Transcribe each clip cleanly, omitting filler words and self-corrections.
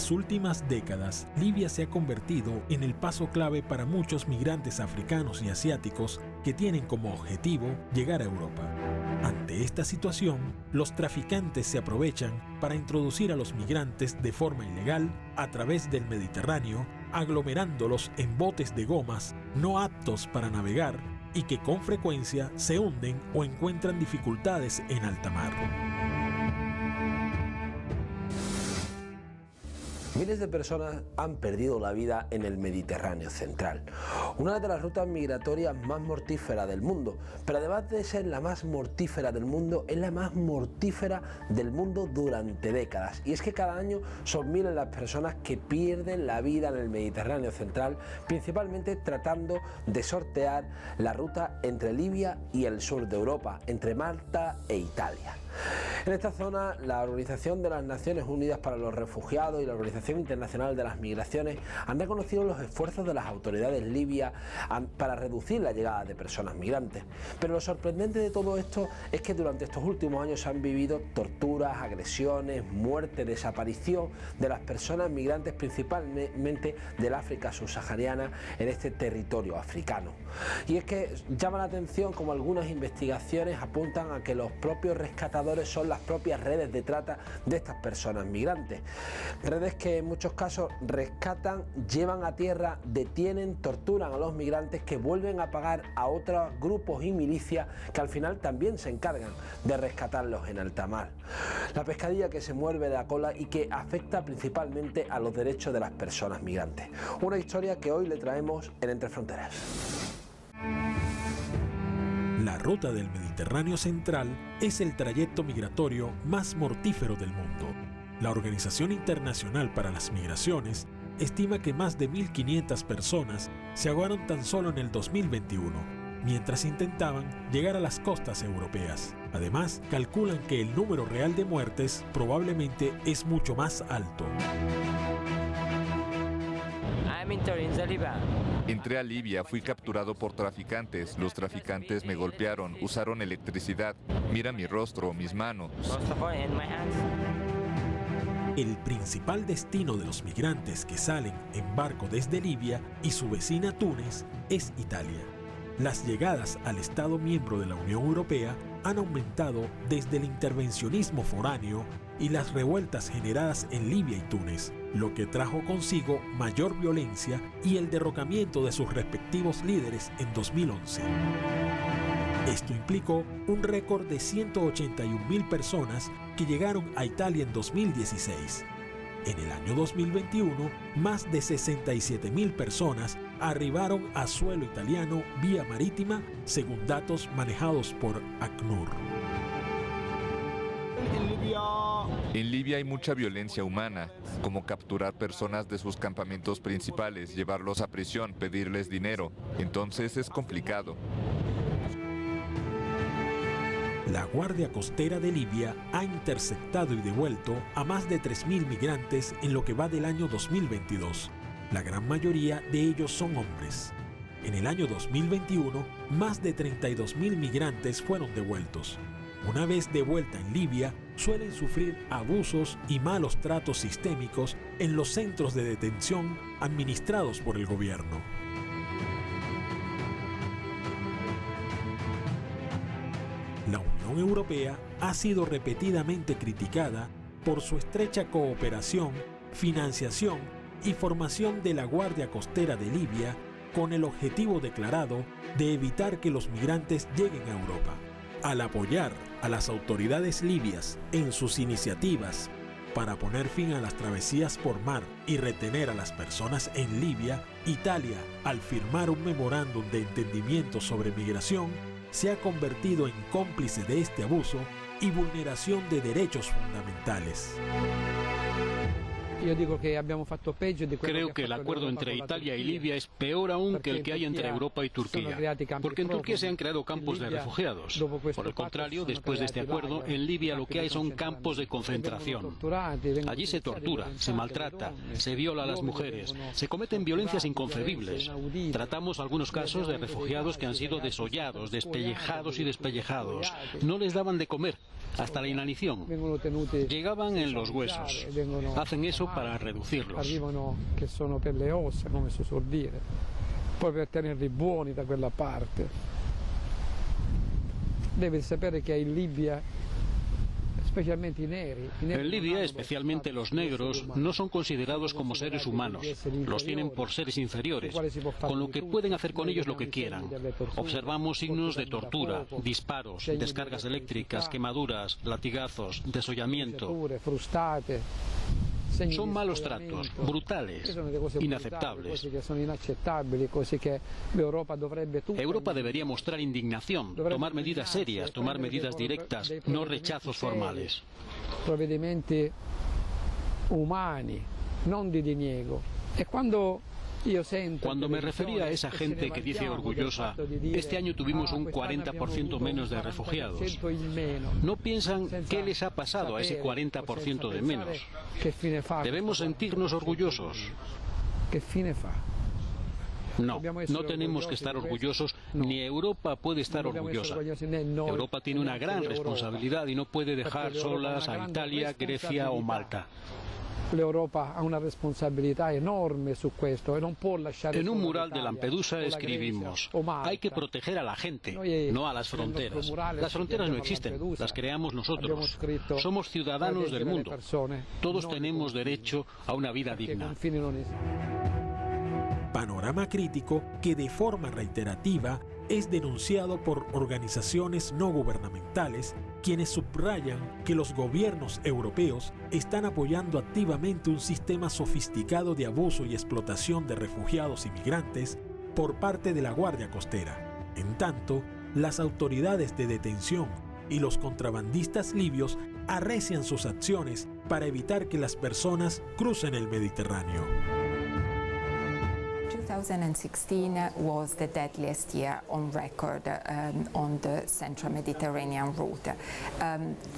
las últimas décadas, Libia se ha convertido en el paso clave para muchos migrantes africanos y asiáticos que tienen como objetivo llegar a Europa. Ante esta situación, los traficantes se aprovechan para introducir a los migrantes de forma ilegal a través del Mediterráneo, aglomerándolos en botes de gomas no aptos para navegar y que con frecuencia se hunden o encuentran dificultades en alta mar. Miles de personas han perdido la vida en el Mediterráneo central, una de las rutas migratorias más mortíferas del mundo, pero además de ser la más mortífera del mundo, es la más mortífera del mundo durante décadas. Y es que cada año son miles las personas que pierden la vida en el Mediterráneo central, principalmente tratando de sortear la ruta entre Libia y el sur de Europa, entre Malta e Italia. En esta zona, la Organización de las Naciones Unidas para los Refugiados y la Organización Internacional de las Migraciones han reconocido los esfuerzos de las autoridades libias para reducir la llegada de personas migrantes. Pero lo sorprendente de todo esto es que durante estos últimos años se han vivido torturas, agresiones, muerte, desaparición de las personas migrantes, principalmente del África subsahariana, en este territorio africano. Y es que llama la atención como algunas investigaciones apuntan a que los propios rescatadores son las propias redes de trata de estas personas migrantes. Redes que en muchos casos rescatan, llevan a tierra, detienen, torturan a los migrantes que vuelven a pagar a otros grupos y milicias que al final también se encargan de rescatarlos en alta mar. La pescadilla que se muerde la cola y que afecta principalmente a los derechos de las personas migrantes. Una historia que hoy le traemos en Entre Fronteras. La ruta del Mediterráneo central es el trayecto migratorio más mortífero del mundo. La Organización Internacional para las Migraciones estima que más de 1.500 personas se ahogaron tan solo en el 2021, mientras intentaban llegar a las costas europeas. Además, calculan que el número real de muertes probablemente es mucho más alto. Entré a Libia, fui capturado por traficantes. Los traficantes me golpearon, usaron electricidad. Mira mi rostro, mis manos. El principal destino de los migrantes que salen en barco desde Libia y su vecina Túnez es Italia. Las llegadas al Estado miembro de la Unión Europea han aumentado desde el intervencionismo foráneo y las revueltas generadas en Libia y Túnez, lo que trajo consigo mayor violencia y el derrocamiento de sus respectivos líderes en 2011. Esto implicó un récord de 181.000 personas que llegaron a Italia en 2016. En el año 2021, más de 67.000 personas arribaron a suelo italiano vía marítima, según datos manejados por ACNUR. En Libia hay mucha violencia humana, como capturar personas de sus campamentos principales, llevarlos a prisión, pedirles dinero. Entonces es complicado. La Guardia Costera de Libia ha interceptado y devuelto a más de 3.000 migrantes en lo que va del año 2022. La gran mayoría de ellos son hombres. En el año 2021, más de 32.000 migrantes fueron devueltos. Una vez de vuelta en Libia, suelen sufrir abusos y malos tratos sistémicos en los centros de detención administrados por el gobierno. La Unión Europea ha sido repetidamente criticada por su estrecha cooperación, financiación y formación de la Guardia Costera de Libia con el objetivo declarado de evitar que los migrantes lleguen a Europa. Al apoyar a las autoridades libias en sus iniciativas para poner fin a las travesías por mar y retener a las personas en Libia, Italia, al firmar un memorándum de entendimiento sobre migración, se ha convertido en cómplice de este abuso y vulneración de derechos fundamentales. Creo que el acuerdo entre Italia y Libia es peor aún que el que hay entre Europa y Turquía, porque en Turquía se han creado campos de refugiados. Por el contrario, después de este acuerdo, en Libia lo que hay son campos de concentración. Allí se tortura, se maltrata, se viola a las mujeres, se cometen violencias inconcebibles. Tratamos algunos casos de refugiados que han sido desollados, despellejados y despellejados. No les daban de comer. hasta la inanición. Llegaban en los huesos. Hacen eso para reducirlos. Arrivano che sono per le ossa, come si suol dire, poi per tenerli buoni da quella parte. Debe sapere che in Libia, especialmente i neri. En Libia, especialmente los negros, no son considerados como seres humanos. Los tienen por seres inferiores, con lo que pueden hacer con ellos lo que quieran. Observamos signos de tortura, disparos, descargas eléctricas, quemaduras, latigazos, desollamiento. Son malos tratos, brutales, inaceptables. Europa debería mostrar indignación, tomar medidas serias, tomar medidas directas, no rechazos formales. Provvedimenti umani, non di diniego. E cuando me refería a esa gente que dice orgullosa, este año tuvimos un 40% menos de refugiados, ¿no piensan qué les ha pasado a ese 40% de menos? ¿Debemos sentirnos orgullosos? No, no tenemos que estar orgullosos, ni Europa puede estar orgullosa. Europa tiene una gran responsabilidad y no puede dejar solas a Italia, Grecia o Malta. L'Europa ha una responsabilità enorme su questo e non può lasciare. En un mural de Lampedusa escribimos: hay que proteger a la gente, no a las fronteras. Las fronteras no existen, las creamos nosotros. Somos ciudadanos del mundo. Todos tenemos derecho a una vida digna. Panorama crítico que de forma reiterativa es denunciado por organizaciones no gubernamentales, quienes subrayan que los gobiernos europeos están apoyando activamente un sistema sofisticado de abuso y explotación de refugiados y migrantes por parte de la Guardia Costera. En tanto, las autoridades de detención y los contrabandistas libios arrecian sus acciones para evitar que las personas crucen el Mediterráneo. 2016 was the deadliest year on record on the Central Mediterranean route.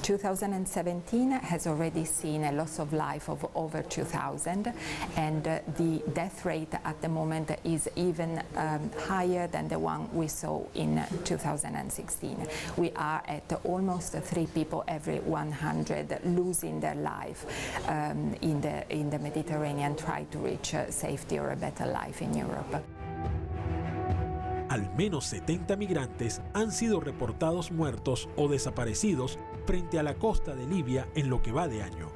2017 has already seen a loss of life of over 2,000, and the death rate at the moment is even higher than the one we saw in 2016. We are at almost 3 people every 100 losing their life in the Mediterranean, trying to reach safety or a better life in Europe. Al menos 70 migrantes han sido reportados muertos o desaparecidos frente a la costa de Libia en lo que va de año.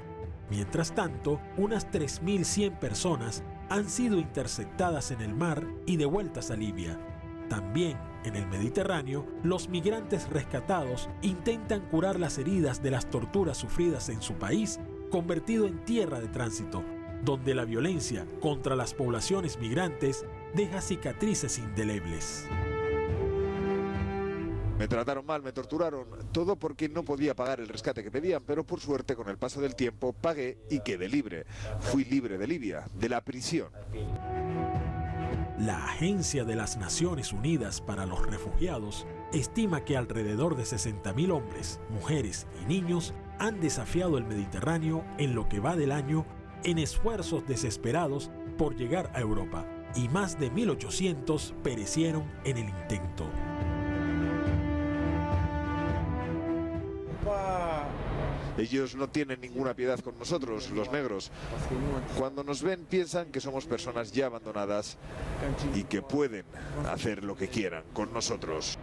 Mientras tanto, unas 3.100 personas han sido interceptadas en el mar y devueltas a Libia. También en el Mediterráneo, los migrantes rescatados intentan curar las heridas de las torturas sufridas en su país, convertido en tierra de tránsito, donde la violencia contra las poblaciones migrantes deja cicatrices indelebles. Me trataron mal, me torturaron, todo porque no podía pagar el rescate que pedían, pero por suerte con el paso del tiempo pagué y quedé libre. Fui libre de Libia, de la prisión. La Agencia de las Naciones Unidas para los Refugiados estima que alrededor de 60.000 hombres, mujeres y niños han desafiado el Mediterráneo en lo que va del año en esfuerzos desesperados por llegar a Europa, y más de 1.800 perecieron en el intento. Ellos no tienen ninguna piedad con nosotros, los negros. Cuando nos ven piensan que somos personas ya abandonadas y que pueden hacer lo que quieran con nosotros.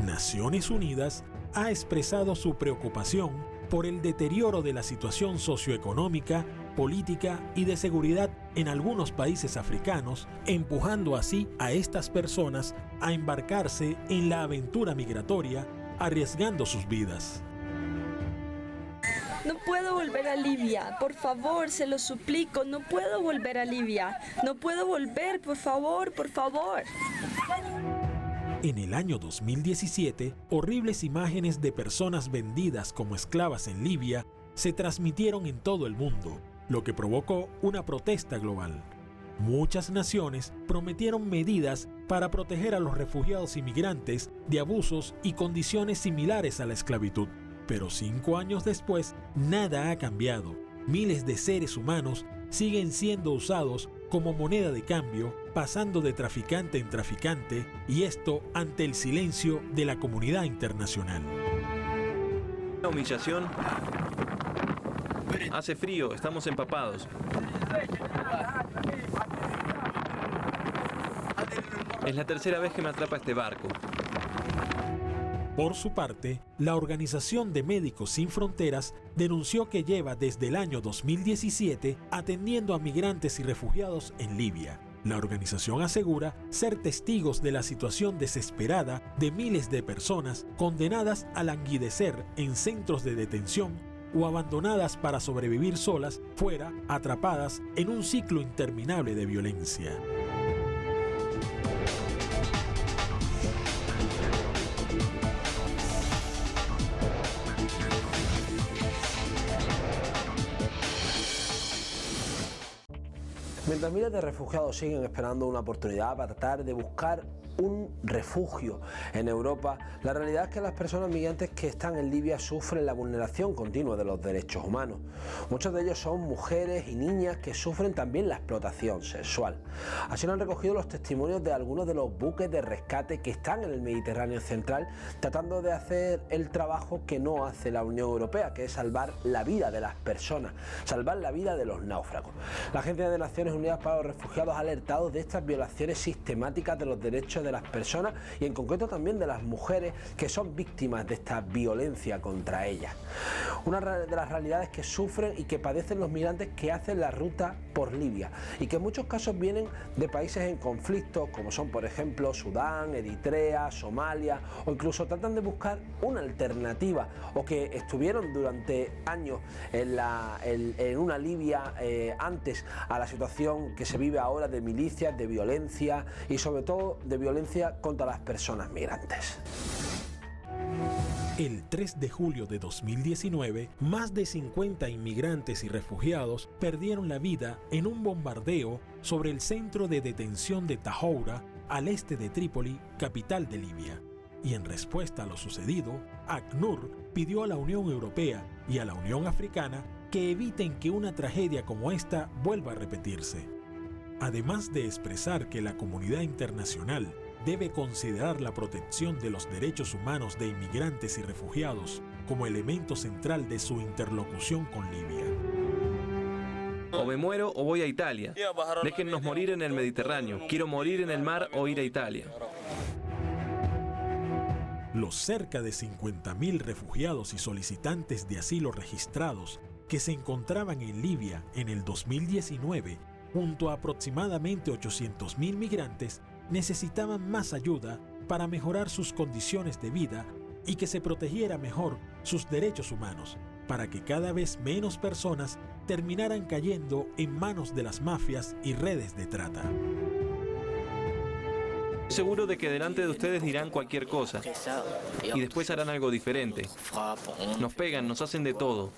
Naciones Unidas ha expresado su preocupación por el deterioro de la situación socioeconómica, política y de seguridad en algunos países africanos, empujando así a estas personas a embarcarse en la aventura migratoria, arriesgando sus vidas. No puedo volver a Libia, por favor, se lo suplico, no puedo volver a Libia, no puedo volver, por favor, por favor. En el año 2017, horribles imágenes de personas vendidas como esclavas en Libia se transmitieron en todo el mundo, lo que provocó una protesta global. Muchas naciones prometieron medidas para proteger a los refugiados y migrantes de abusos y condiciones similares a la esclavitud. Pero 5 años después, nada ha cambiado. Miles de seres humanos siguen siendo usados como moneda de cambio, pasando de traficante en traficante, y esto ante el silencio de la comunidad internacional. Humillación. Hace frío, estamos empapados. Es la tercera vez que me atrapa este barco. Por su parte, la Organización de Médicos Sin Fronteras denunció que lleva desde el año 2017 atendiendo a migrantes y refugiados en Libia. La organización asegura ser testigos de la situación desesperada de miles de personas condenadas a languidecer en centros de detención o abandonadas para sobrevivir solas, fuera, atrapadas en un ciclo interminable de violencia. Mientras miles de refugiados siguen esperando una oportunidad para tratar de buscar un refugio en Europa, la realidad es que las personas migrantes que están en Libia sufren la vulneración continua de los derechos humanos. Muchos de ellos son mujeres y niñas que sufren también la explotación sexual. Así lo han recogido los testimonios de algunos de los buques de rescate que están en el Mediterráneo central, tratando de hacer el trabajo que no hace la Unión Europea, que es salvar la vida de las personas, salvar la vida de los náufragos. La Agencia de Naciones Unidas para los Refugiados ha alertado de estas violaciones sistemáticas de los derechos de las personas y en concreto también de las mujeres que son víctimas de esta violencia contra ellas. Una de las realidades que sufren y que padecen los migrantes que hacen la ruta por Libia y que en muchos casos vienen de países en conflicto como son por ejemplo Sudán, Eritrea, Somalia, o incluso tratan de buscar una alternativa o que estuvieron durante años en una Libia antes a la situación que se vive ahora de milicias, de violencia y sobre todo de violencia contra las personas migrantes. El 3 de julio de 2019, más de 50 inmigrantes y refugiados perdieron la vida en un bombardeo sobre el centro de detención de Tahoura, al este de Trípoli, capital de Libia. Y en respuesta a lo sucedido, ACNUR pidió a la Unión Europea y a la Unión Africana que eviten que una tragedia como esta vuelva a repetirse. Además de expresar que la comunidad internacional debe considerar la protección de los derechos humanos de inmigrantes y refugiados como elemento central de su interlocución con Libia. O me muero o voy a Italia. Déjennos morir en el Mediterráneo. Quiero morir en el mar o ir a Italia. Los cerca de 50.000 refugiados y solicitantes de asilo registrados que se encontraban en Libia en el 2019, junto a aproximadamente 800.000 migrantes, necesitaban más ayuda para mejorar sus condiciones de vida y que se protegiera mejor sus derechos humanos, para que cada vez menos personas terminaran cayendo en manos de las mafias y redes de trata. Seguro de que delante de ustedes dirán cualquier cosa y después harán algo diferente. Nos pegan, nos hacen de todo.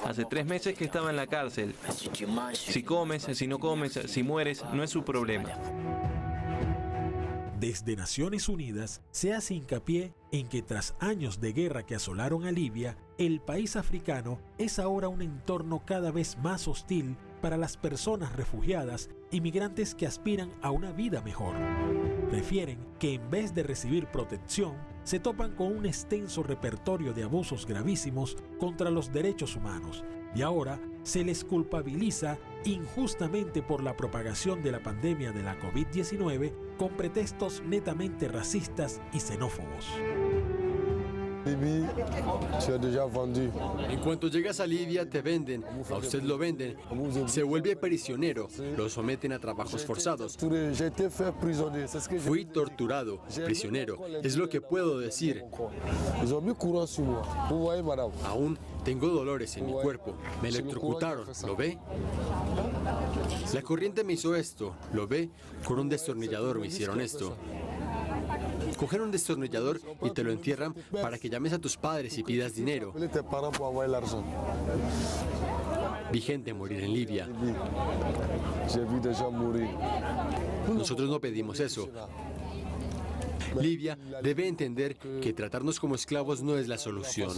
Hace 3 meses que estaba en la cárcel. Si comes, si no comes, si mueres, no es su problema. Desde Naciones Unidas se hace hincapié en que tras años de guerra que asolaron a Libia, el país africano es ahora un entorno cada vez más hostil para las personas refugiadas y migrantes que aspiran a una vida mejor. Refieren que en vez de recibir protección, se topan con un extenso repertorio de abusos gravísimos contra los derechos humanos y ahora se les culpabiliza injustamente por la propagación de la pandemia de la COVID-19 con pretextos netamente racistas y xenófobos. En cuanto llegas a Libia te venden, a usted lo venden, se vuelve prisionero, lo someten a trabajos forzados. Fui torturado, prisionero, es lo que puedo decir. Aún tengo dolores en mi cuerpo, me electrocutaron, ¿lo ve? La corriente me hizo esto, ¿lo ve? Con un destornillador me hicieron esto. Cogen un destornillador y te lo entierran para que llames a tus padres y pidas dinero. Vi gente morir en Libia. Nosotros no pedimos eso. Libia debe entender que tratarnos como esclavos no es la solución.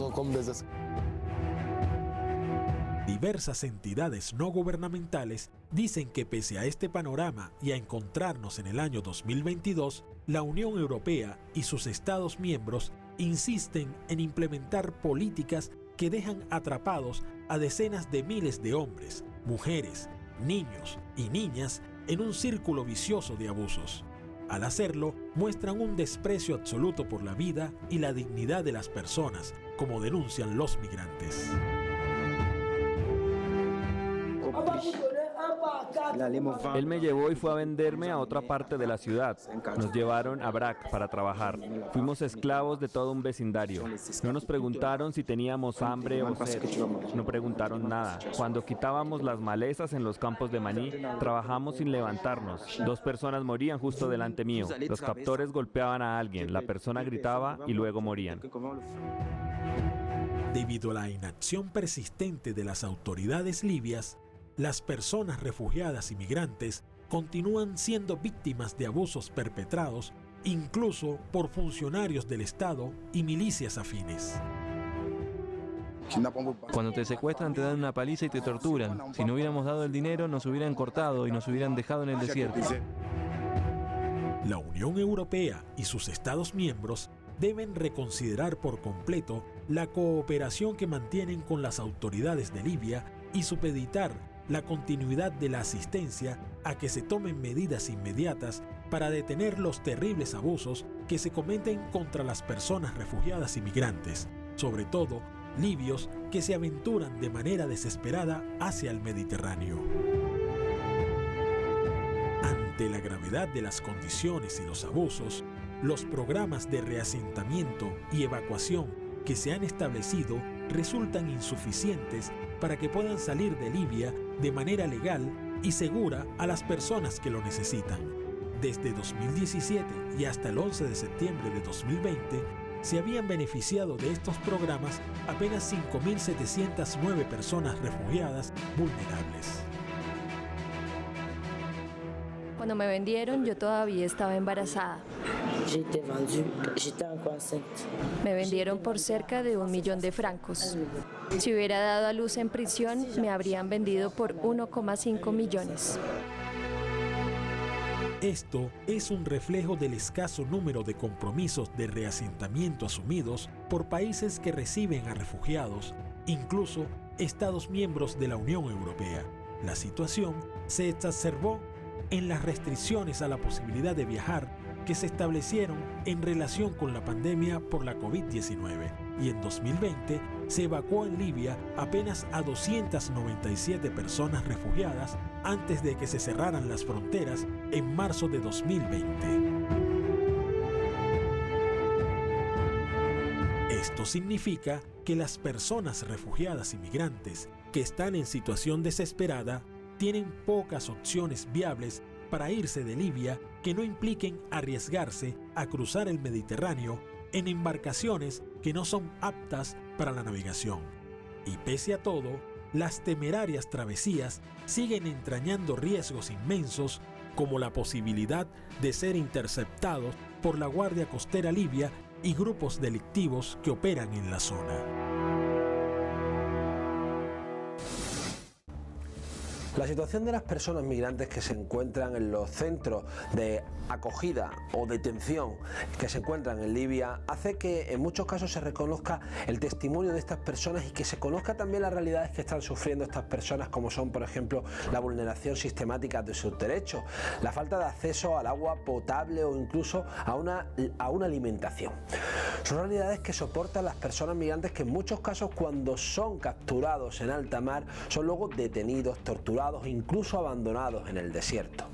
Diversas entidades no gubernamentales dicen que pese a este panorama y a encontrarnos en el año 2022, la Unión Europea y sus Estados miembros insisten en implementar políticas que dejan atrapados a decenas de miles de hombres, mujeres, niños y niñas en un círculo vicioso de abusos. Al hacerlo, muestran un desprecio absoluto por la vida y la dignidad de las personas, como denuncian los migrantes. Él me llevó y fue a venderme a otra parte de la ciudad. Nos llevaron a Brac para trabajar. Fuimos esclavos de todo un vecindario. No nos preguntaron si teníamos hambre o sed. No preguntaron nada. Cuando quitábamos las malezas en los campos de maní, trabajamos sin levantarnos. 2 personas morían justo delante mío. Los captores golpeaban a alguien, la persona gritaba y luego morían. Debido a la inacción persistente de las autoridades libias, las personas refugiadas y migrantes continúan siendo víctimas de abusos perpetrados incluso por funcionarios del Estado y milicias afines. Cuando te secuestran te dan una paliza y te torturan. Si no hubiéramos dado el dinero nos hubieran cortado y nos hubieran dejado en el desierto. La Unión Europea y sus Estados miembros deben reconsiderar por completo la cooperación que mantienen con las autoridades de Libia y supeditar la continuidad de la asistencia a que se tomen medidas inmediatas para detener los terribles abusos que se cometen contra las personas refugiadas y migrantes, sobre todo libios que se aventuran de manera desesperada hacia el Mediterráneo. Ante la gravedad de las condiciones y los abusos, los programas de reasentamiento y evacuación que se han establecido resultan insuficientes para que puedan salir de Libia de manera legal y segura a las personas que lo necesitan. Desde 2017 y hasta el 11 de septiembre de 2020, se habían beneficiado de estos programas apenas 5.709 personas refugiadas vulnerables. Cuando me vendieron, yo todavía estaba embarazada. Me vendieron por cerca de 1 millón de francos. Si hubiera dado a luz en prisión, me habrían vendido por 1,5 millones. Esto es un reflejo del escaso número de compromisos de reasentamiento asumidos por países que reciben a refugiados, incluso Estados miembros de la Unión Europea. La situación se exacerbó en las restricciones a la posibilidad de viajar que se establecieron en relación con la pandemia por la COVID-19, y en 2020 se evacuó en Libia apenas a 297 personas refugiadas antes de que se cerraran las fronteras en marzo de 2020. Esto significa que las personas refugiadas y migrantes que están en situación desesperada tienen pocas opciones viables para irse de Libia que no impliquen arriesgarse a cruzar el Mediterráneo en embarcaciones que no son aptas para la navegación. Y pese a todo, las temerarias travesías siguen entrañando riesgos inmensos, como la posibilidad de ser interceptados por la Guardia Costera Libia y grupos delictivos que operan en la zona. La situación de las personas migrantes que se encuentran en los centros de acogida o detención que se encuentran en Libia hace que en muchos casos se reconozca el testimonio de estas personas y que se conozca también las realidades que están sufriendo estas personas, como son, por ejemplo, la vulneración sistemática de sus derechos, la falta de acceso al agua potable o incluso a una alimentación. Son realidades que soportan las personas migrantes que en muchos casos, cuando son capturados en alta mar, son luego detenidos, torturados, incluso abandonados en el desierto.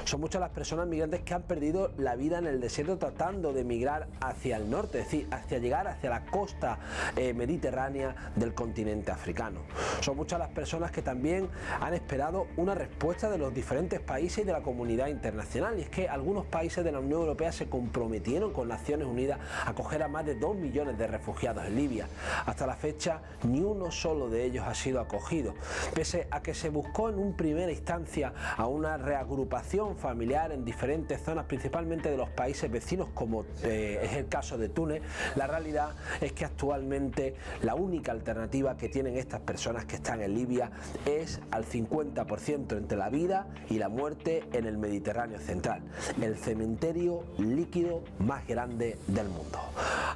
Son muchas las personas migrantes que han perdido la vida en el desierto tratando de emigrar hacia el norte, es decir, hacia llegar hacia la costa mediterránea del continente africano. Son muchas las personas que también han esperado una respuesta de los diferentes países y de la comunidad internacional, y es que algunos países de la Unión Europea se comprometieron con Naciones Unidas a acoger a más de 2 millones de refugiados en Libia. Hasta la fecha, ni uno solo de ellos ha sido acogido, pese a que se buscó en una primera instancia a una reagrupación familiar en diferentes zonas, principalmente de los países vecinos, como es el caso de Túnez. La realidad es que actualmente la única alternativa que tienen estas personas que están en Libia es al 50% entre la vida y la muerte en el Mediterráneo central, el cementerio líquido más grande del mundo.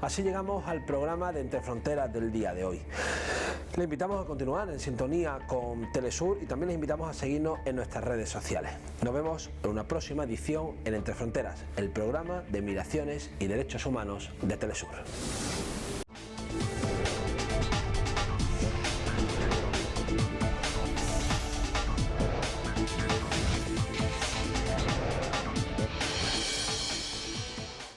Así llegamos al programa de Entre Fronteras del día de hoy. Le invitamos a continuar en sintonía con Telesur y también les invitamos a seguirnos en nuestras redes sociales. Nos vemos en una próxima edición en Entre Fronteras, el programa de migraciones y derechos humanos de Telesur.